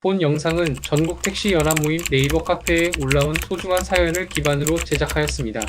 본 영상은 전국 택시 연합 모임 네이버 카페에 올라온 소중한 사연을 기반으로 제작하였습니다.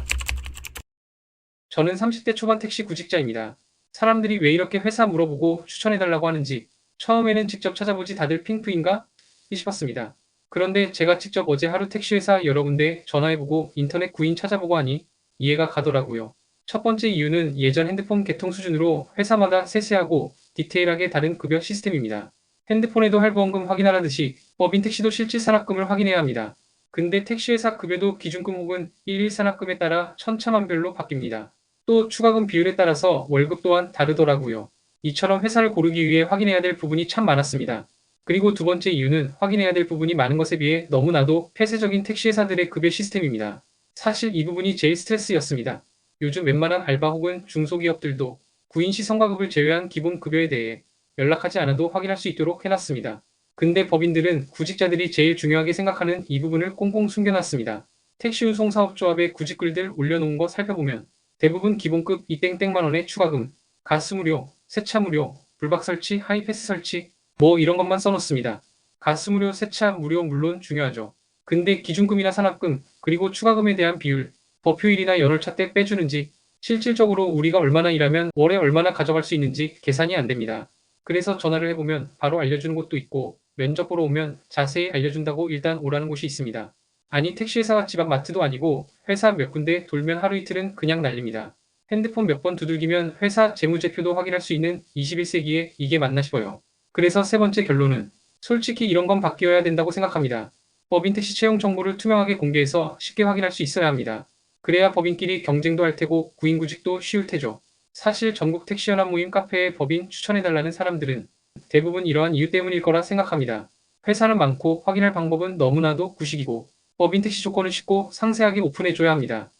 저는 30대 초반 택시 구직자입니다. 사람들이 왜 이렇게 회사 물어보고 추천해달라고 하는지 처음에는 직접 찾아보지 다들 핑프인가? 싶었습니다. 그런데 제가 직접 어제 하루 택시회사 여러 군데 전화해보고 인터넷 구인 찾아보고 하니 이해가 가더라고요. 첫 번째 이유는 예전 핸드폰 개통 수준으로 회사마다 세세하고 디테일하게 다른 급여 시스템입니다. 핸드폰에도 할부원금 확인하라듯이 법인 택시도 실질 산학금을 확인해야 합니다. 근데 택시회사 급여도 기준금 혹은 일일 산학금에 따라 천차만별로 바뀝니다. 또 추가금 비율에 따라서 월급 또한 다르더라고요. 이처럼 회사를 고르기 위해 확인해야 될 부분이 참 많았습니다. 그리고 두 번째 이유는 확인해야 될 부분이 많은 것에 비해 너무나도 폐쇄적인 택시회사들의 급여 시스템입니다. 사실 이 부분이 제일 스트레스였습니다. 요즘 웬만한 알바 혹은 중소기업들도 구인시 성과급을 제외한 기본 급여에 대해 연락하지 않아도 확인할 수 있도록 해놨습니다. 근데 법인들은 구직자들이 제일 중요하게 생각하는 이 부분을 꽁꽁 숨겨놨습니다. 택시운송사업조합의 구직글들 올려놓은 거 살펴보면 대부분 기본급 이땡땡만 원의 추가금, 가스 무료, 세차 무료, 불박 설치, 하이패스 설치, 뭐 이런 것만 써놓습니다. 가스 무료, 세차 무료 물론 중요하죠. 근데 기준금이나 산업금, 그리고 추가금에 대한 비율, 법휴일이나 연월차 때 빼주는지, 실질적으로 우리가 얼마나 일하면 월에 얼마나 가져갈 수 있는지 계산이 안 됩니다. 그래서 전화를 해보면 바로 알려주는 곳도 있고, 면접 보러 오면 자세히 알려준다고 일단 오라는 곳이 있습니다. 아니 택시회사가 집 앞 마트도 아니고 회사 몇 군데 돌면 하루 이틀은 그냥 날립니다. 핸드폰 몇 번 두들기면 회사 재무제표도 확인할 수 있는 21세기에 이게 맞나 싶어요. 그래서 세 번째 결론은 솔직히 이런 건 바뀌어야 된다고 생각합니다. 법인 택시 채용 정보를 투명하게 공개해서 쉽게 확인할 수 있어야 합니다. 그래야 법인끼리 경쟁도 할 테고 구인구직도 쉬울 테죠. 사실 전국 택시연합 모임 카페에 법인 추천해달라는 사람들은 대부분 이러한 이유 때문일 거라 생각합니다. 회사는 많고 확인할 방법은 너무나도 구식이고 법인 택시 조건을 쉽고 상세하게 오픈해줘야 합니다.